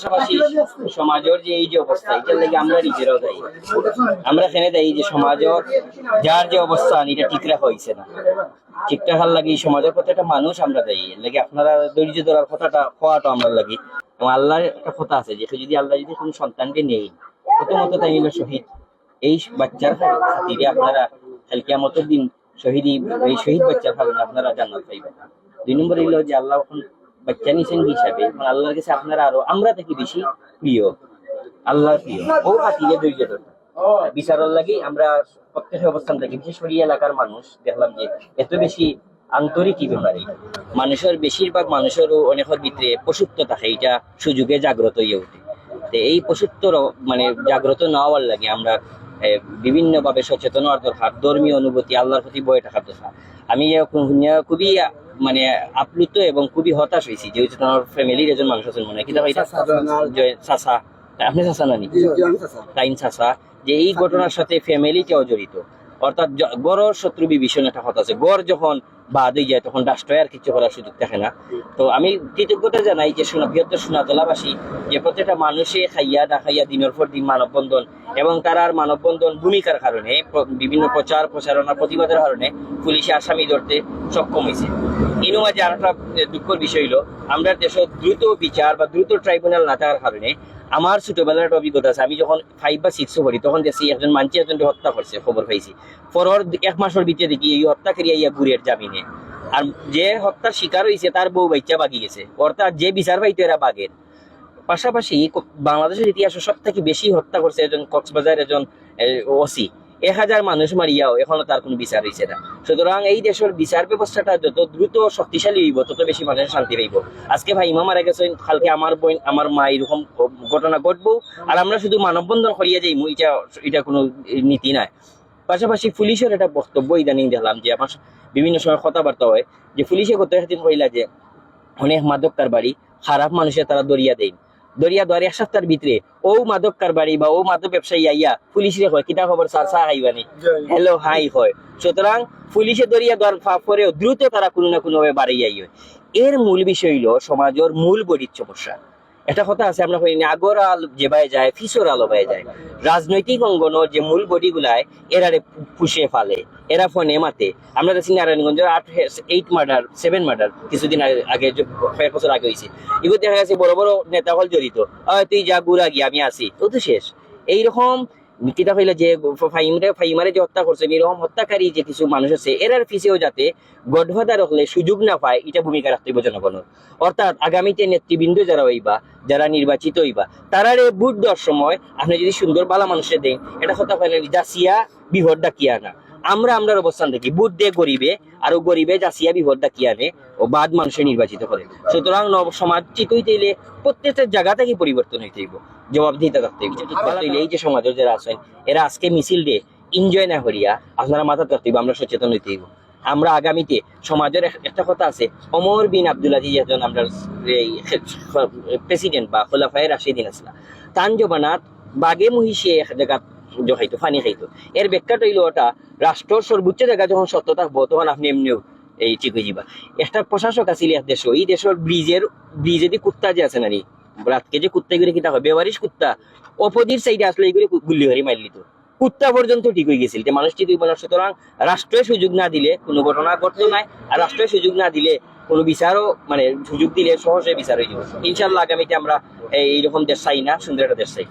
পাশাপাশি সমাজের যে এই যে অবস্থা এটার লাগে আমরা নিজেরাও দায়ী। আমরা এখানে দায়ী যে সমাজের যার যে অবস্থান এটা ঠিক রাখা হয়েছে না, ঠিক রাখার লাগে সমাজের প্রত্যেকটা মানুষ আমরা দায়ী। লাগে আপনারা ধৈর্য ধরার কথাটা হওয়াটা আমরা লাগি। এবং আল্লাহর একটা কথা আছে যে যদি আল্লাহ যদি কোনো সন্তানকে নেই প্রথমত তাই নিল শহীদ, এই বাচ্চার খাতিরে আপনারা কাল কিয়ামতের দিন শহীদি এই শহীদ বাচ্চার কারণে আপনারা জান্নাত পাইবেন। 2 নম্বর হইল যে আল্লাহ এখন বাচ্চা নিছেন হিসাবে আল্লাহর কাছে আপনারা আরো আমরা থেকে বেশি প্রিয়, আল্লাহর প্রিয়। ও খাতিরে ধৈর্য ধরতে বিচারের লাগে আমরা প্রত্যেক অবস্থান থেকে, বিশেষ করে এলাকার মানুষ দেখলাম যে এত বেশি আন্তরিক কি ব্যাপারে মানুষের বেশিরভাগ মানুষেরও অনেকের ভিতরে পশুত্ব থাকে, এটা সুযোগে জাগ্রত হয়ে ওঠে। এই পশুত্বর মানে জাগ্রত না হওয়ার লাগে আমরা বিভিন্ন ভাবে সচেতন হওয়ার দরকার, ধর্মীয় অনুভূতি আল্লাহর প্রতি বয়ে থাকার দরকার। আমি খুবই মানে আপ্লুত এবং খুবই হতাশ হয়েছি যেহেতু তোমার ফ্যামিলির একজন মানুষ আছেন মনে হয় কি চাচা, আপনি চাচা নানি টাইম চাচা, যে এই ঘটনার সাথে ফ্যামিলিটাও জড়িত। অর্থাৎ বড় শত্রু বিভীষণ একটা কথা আছে, গড় যখন বাদ হয়ে যায় তখন রাষ্ট্র আর কিছু করার সুযোগ থাকে না। তো আমি কৃতজ্ঞতা জানাই যে বৃহত্তর সোনাতলাবাসী যে প্রত্যেকটা মানুষে খাইয়া না খাইয়া দিনের পর দিন মানববন্ধন এবং তার মানববন্ধন ভূমিকার কারণে বিভিন্ন প্রচার প্রচারণা প্রতিবাদের কারণে পুলিশে আসামি ধরতে সক্ষম হয়েছে। ইনো মাঝে আর একটা দুঃখের বিষয় হলো আমরা দেশের দ্রুত বিচার বা দ্রুত ট্রাইব্যুনাল না থাকার কারণে আমার ছোটবেলার একটা অভিজ্ঞতা আছে। আমি যখন 5 বা 6 পড়ি তখন দেখছি একজন মানুষ একজনকে হত্যা করছে, খবর পাইছি। পরের 1 মাসের ভিতরে দেখি এই হত্যা করিয়া ইয়া গুড়ের জামিনে, আর যে হত্যার শিকার হয়েছে তার বউ বাচ্চা বাগি গেছে। অর্থাৎ যে বিচার পাইতো এরা বাগের। পাশাপাশি বাংলাদেশের ইতিহাসে সব থেকে বেশি হত্যা করছে একজন কক্সবাজার একজন ওসি, 1000 মানুষ মারিয়াও এখনো তার কোনো বিচার হয়েছে না। সুতরাং এই দেশের বিচার ব্যবস্থাটা যত দ্রুত শক্তিশালী হইব তত বেশি মানুষের শান্তি পাইব। আজকে ভাই ইমা মারা গেছেন, কালকে আমার বোন আমার মা এরকম ঘটনা ঘটবো, আর আমরা শুধু মানববন্ধন করিয়া যাই এটা কোনো নীতি নাই। পাশাপাশি পুলিশের একটা বক্তব্য ইদানিং দেখলাম যে আমার বিভিন্ন সময় কথাবার্তা হয় যে পুলিশে কত একদিন কইলা যে অনেক মাদক কারবারি খারাপ মানুষের তারা দরিয়া দেয়, দরিয়া ধরে 1 সপ্তাহের ভিতরে ও মাদক কারবারি বা ও মাদক ব্যবসায়ী আইয়া পুলিশে হয় কিতা খবর স্যার চা খাইবানি হ্যালো হাই হয়। সুতরাং পুলিশে দরিয়া ধর পরেও দ্রুত তারা কোনো না কোনো ভাবে বাড়ি আই হয়। এর মূল বিষয় হলো সমাজের মূল বডির সমস্যা। একটা কথা আছে আমরা কই আগর আলো যেভাবে যায় ফিসর আলো হয়ে যায়। রাজনৈতিক অঙ্গনের যে মূল বডি গুলায় এরারে পুষে ফালে, এরা ফোনে মাতে। আমরা দেখছি নারায়ণগঞ্জের 8 মার্ডার 7 মার্ডার কিছুদিন আগে কয়েক বছর আগে হয়েছে। এগুলো দেখা গেছে বড় বড় নেতা হল জড়িত, তুই যা গুড়া গিয়ে আমি আসি ও তো শেষ। এইরকম কিতা হইলে যে ফাইমারে যে হত্যা করছে এরকম হত্যাকারী যে কিছু মানুষ আছে এরার পিছেও যাতে গডফাদার হলে সুযোগ না পায় এটা ভূমিকা রাখতে হবে জনগণের। অর্থাৎ আগামীতে নেতৃবৃন্দ যারা হইবা, যারা নির্বাচিত হইবা, তারারে ভোট দেওয়ার সময় আপনি যদি সুন্দর বালা মানুষের দেন এটা কথা কইলেন যাসিয়া বিভর ডাকিয়া না। আমরার অবস্থান দেখি ভোট দিয়ে গরিবে আর গরিবে যাসিয়া বিভর ডাকিয়া নে ও বাদ মানুষের নির্বাচিত করে। সুতরাং সমাজ চিত হইতে প্রত্যেকটা জায়গা থেকে পরিবর্তন হইতে হইব, জবাবদিহিতা রাখতে হইব। এই যে সমাজের যারা আছেন এরা আজকে মিছিল দিয়ে এনজয় না করিয়া আপনারা মাথা রাখতে হইব, আমরা সচেতন হইতে হইব। আমরা আগামীতে সমাজের একটা কথা আছে, ওমর বিন আব্দুল আজিজ একজন আমরা প্রেসিডেন্ট বা খোলাফায়ে রাশিদিন আসলা, তান জবানাত বাগে মহিষে এক জায়গা খাইতো ফানি খাইতো। এর ব্যাখ্যাটা হইল ওটা রাষ্ট্রের সর্বোচ্চ জায়গা যখন সত্য থাকবো তখন আপনি এমনিও এই ঠিক হয়ে যাবা। একটা প্রশাসক আছিল এক দেশ, এই দেশের ব্রিজে যে কুত্তা যে আছে নানি রাতকে যে কুত্তা গুলো কিতা হয় বেবারিশ কুত্তা অপোজিট সাইডে আসলে এগুলো গুল্লি হরি মারলি তো কুত্তা পর্যন্ত ঠিক হয়ে গেছিল যে মানুষ ঠিক হইব না। সুতরাং রাষ্ট্রের সুযোগ না দিলে কোনো ঘটনা ঘটতো নাই, আর রাষ্ট্রের সুযোগ না দিলে কোনো বিচারও মানে সুযোগ দিলে সহজে বিচার হয়ে যাবে। ইনশাল্লাহ আগামীতে আমরা এইরকম দেশ চাই না, সুন্দর একটা দেশ চাই।